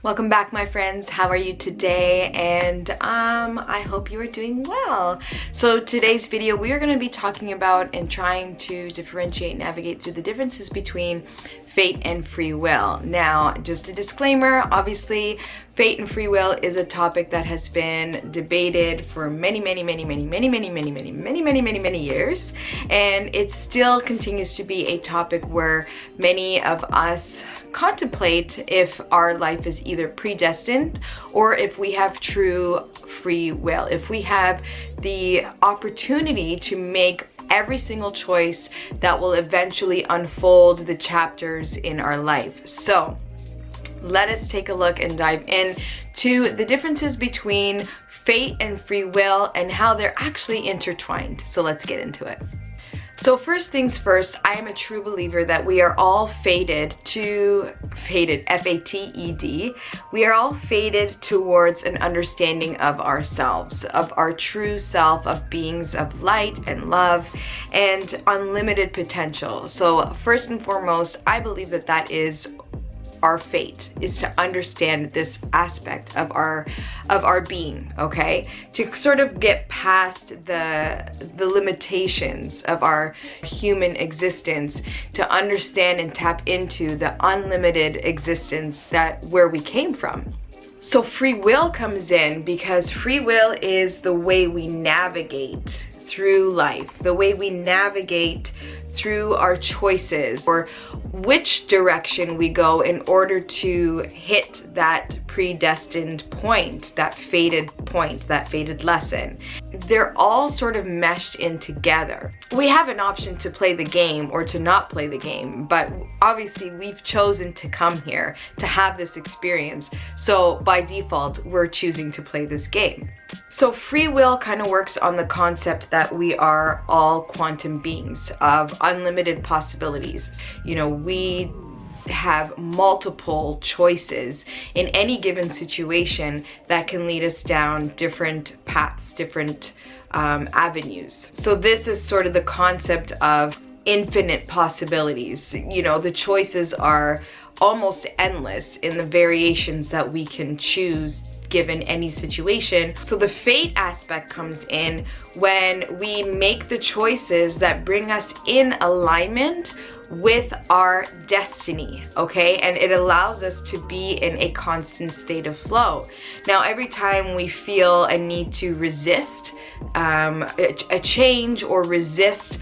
Welcome back, my friends. How are you today? And I hope you are doing well. So today's video, we are going to be talking about and trying to differentiate, navigate through the differences between fate and free will. Now, just a disclaimer, obviously, fate and free will is a topic that has been debated for many years, and it still continues to be a topic where many of us contemplate if our life is either predestined or if we have true free will, if we have the opportunity to make every single choice that will eventually unfold the chapters in our life. So let us take a look and dive in to the differences between fate and free will and how they're actually intertwined. So let's get into it. So first things first, I am a true believer that we are all fated, F-A-T-E-D. We are all fated towards an understanding of ourselves, of our true self, of beings of light and love and unlimited potential. So first and foremost, I believe that that is our fate, is to understand this aspect of our being, okay? To sort of get past the limitations of our human existence, to understand and tap into the unlimited existence where we came from. So free will comes in because free will is the way we navigate through life, the way we navigate through our choices, or which direction we go in order to hit that predestined point, that fated lesson. They're all sort of meshed in together. We have an option to play the game or to not play the game, but obviously we've chosen to come here to have this experience. So by default, we're choosing to play this game. So free will kind of works on the concept that we are all quantum beings of unlimited possibilities. You know, we have multiple choices in any given situation that can lead us down different paths, different avenues. So this is sort of the concept of infinite possibilities. You know, the choices are almost endless in the variations that we can choose given any situation. So the fate aspect comes in when we make the choices that bring us in alignment with our destiny, okay? And it allows us to be in a constant state of flow. Now, every time we feel a need to resist a change or resist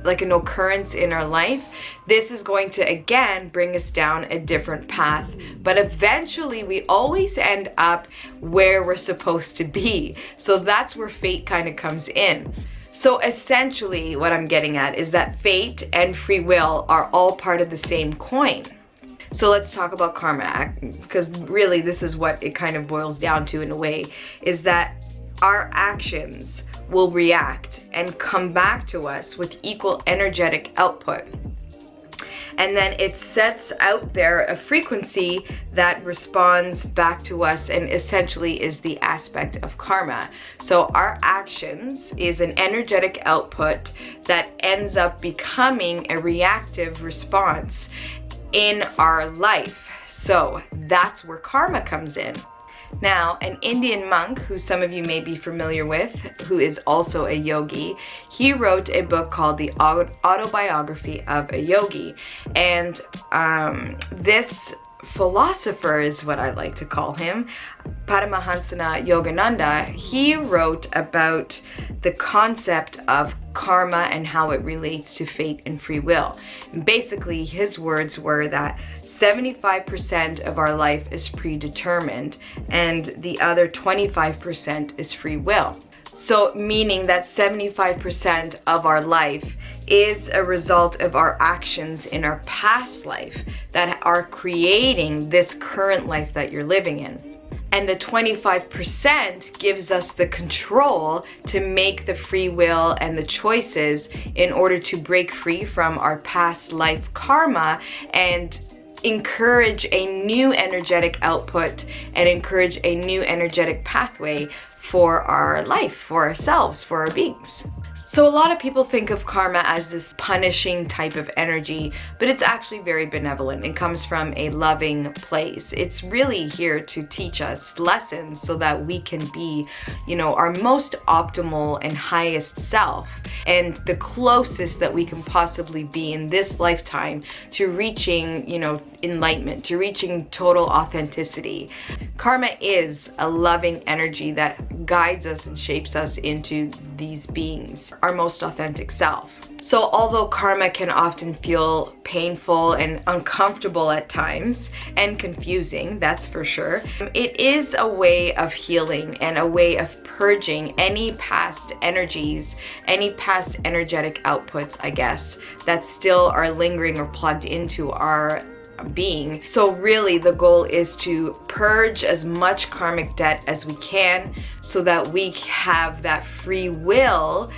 like an occurrence in our life, this is going to again bring us down a different path. But eventually we always end up where we're supposed to be. So that's where fate kind of comes in. So essentially what I'm getting at is that fate and free will are all part of the same coin. So let's talk about karma, because really this is what it kind of boils down to in a way, is that our actions will react and come back to us with equal energetic output. And then it sets out there a frequency that responds back to us and essentially is the aspect of karma. So our actions is an energetic output that ends up becoming a reactive response in our life. So that's where karma comes in. Now, an Indian monk, who some of you may be familiar with, who is also a yogi, he wrote a book called The Autobiography of a Yogi. And this philosopher is what I like to call him, Paramahansa Yogananda. He wrote about the concept of karma and how it relates to fate and free will. And basically, his words were that 75% of our life is predetermined and the other 25% is free will. So meaning that 75% of our life is a result of our actions in our past life that are creating this current life that you're living in. And the 25% gives us the control to make the free will and the choices in order to break free from our past life karma and encourage a new energetic output and encourage a new energetic pathway for our life, for ourselves, for our beings. So a lot of people think of karma as this punishing type of energy, but it's actually very benevolent. It comes from a loving place. It's really here to teach us lessons so that we can be, our most optimal and highest self, and the closest that we can possibly be in this lifetime to reaching, enlightenment, to reaching total authenticity. Karma is a loving energy that guides us and shapes us into these beings, our most authentic self. So although karma can often feel painful and uncomfortable at times, and confusing, that's for sure, it is a way of healing and a way of purging any past energies, any past energetic outputs, I guess, that still are lingering or plugged into our being. So really the goal is to purge as much karmic debt as we can so that we have that free will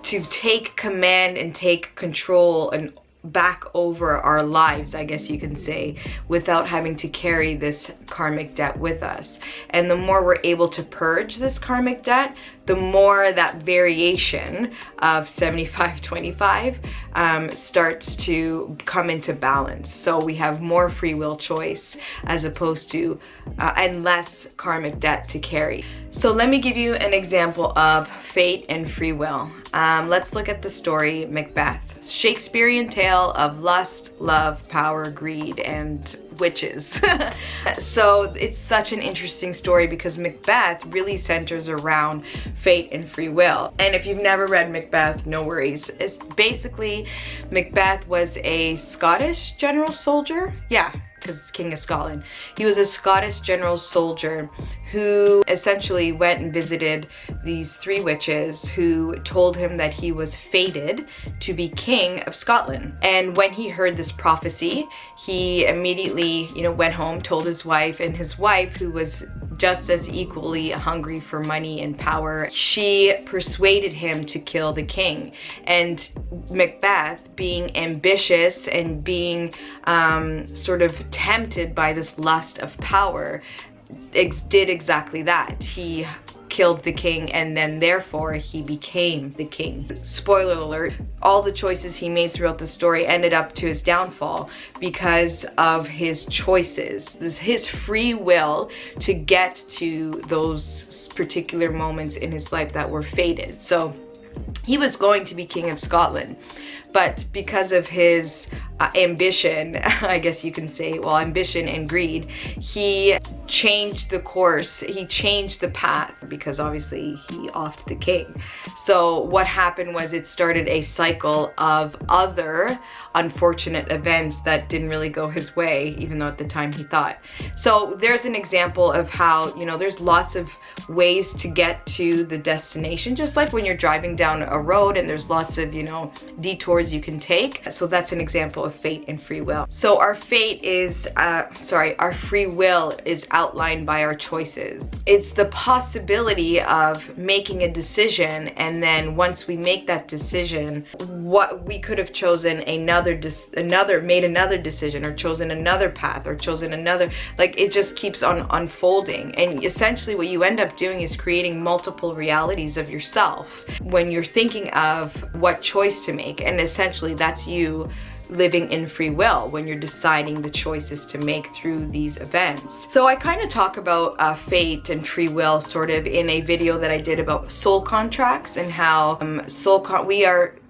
to take command and take control and back over our lives, I guess you can say, without having to carry this karmic debt with us. And the more we're able to purge this karmic debt, the more that variation of 75-25 starts to come into balance. So we have more free will choice as opposed to and less karmic debt to carry. So let me give you an example of fate and free will. Let's look at the story Macbeth, Shakespearean tale of lust, love, power, greed, and witches. So it's such an interesting story because Macbeth really centers around fate and free will. And if you've never read Macbeth, no worries. It's basically, Macbeth was a Scottish general soldier. Yeah, because King of Scotland. He was a Scottish general soldier who essentially went and visited these three witches who told him that he was fated to be king of Scotland. And when he heard this prophecy, he immediately, went home, told his wife, and his wife, who was just as equally hungry for money and power, she persuaded him to kill the king. And Macbeth, being ambitious and being sort of tempted by this lust of power, did exactly that. He killed the king, and then therefore he became the king. Spoiler alert, all the choices he made throughout the story ended up to his downfall because of his choices, his free will to get to those particular moments in his life that were fated. So he was going to be king of Scotland, but because of his ambition, I guess you can say, well, ambition and greed, he changed the course, he changed the path, because obviously he offed the king. So what happened was it started a cycle of other unfortunate events that didn't really go his way, even though at the time he thought. So there's an example of how, there's lots of ways to get to the destination, just like when you're driving down a road and there's lots of, detours you can take. So that's an example of fate and free will. So our fate is, our free will is outlined by our choices. It's the possibility of making a decision, and then once we make that decision, what we could have chosen made another decision, or chosen another path, or chosen another, like it just keeps on unfolding. And essentially what you end up doing is creating multiple realities of yourself when you're thinking of what choice to make. And essentially that's you living in free will when you're deciding the choices to make through these events. So I kind of talk about fate and free will sort of in a video that I did about soul contracts, and how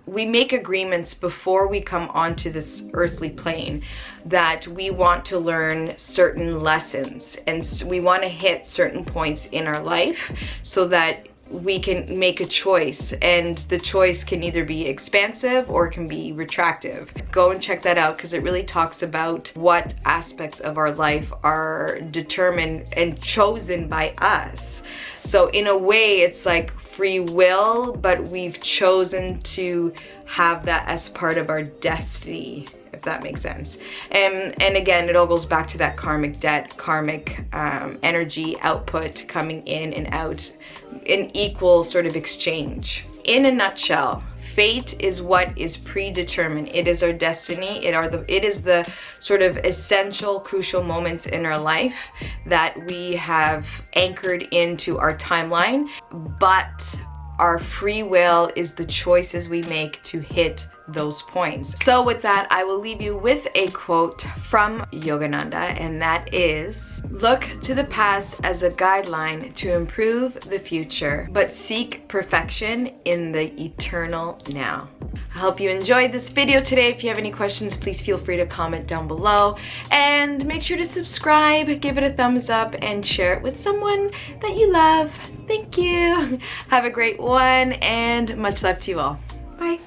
we make agreements before we come onto this earthly plane that we want to learn certain lessons, and we want to hit certain points in our life so that we can make a choice, and the choice can either be expansive or it can be retractive. Go and check that out because it really talks about what aspects of our life are determined and chosen by us. So in a way it's like free will, but we've chosen to have that as part of our destiny, if that makes sense. And again, it all goes back to that karmic debt, karmic energy output coming in and out in equal sort of exchange. In a nutshell, fate is what is predetermined. It is our destiny. It is the sort of essential, crucial moments in our life that we have anchored into our timeline. But Our free will is the choices we make to hit those points. So with that, I will leave you with a quote from Yogananda, and that is, look to the past as a guideline to improve the future, but seek perfection in the eternal now. I hope you enjoyed this video today. If you have any questions, please feel free to comment down below, and make sure to subscribe, give it a thumbs up, and share it with someone that you love. Thank you. Have a great one, and much love to you all. Bye.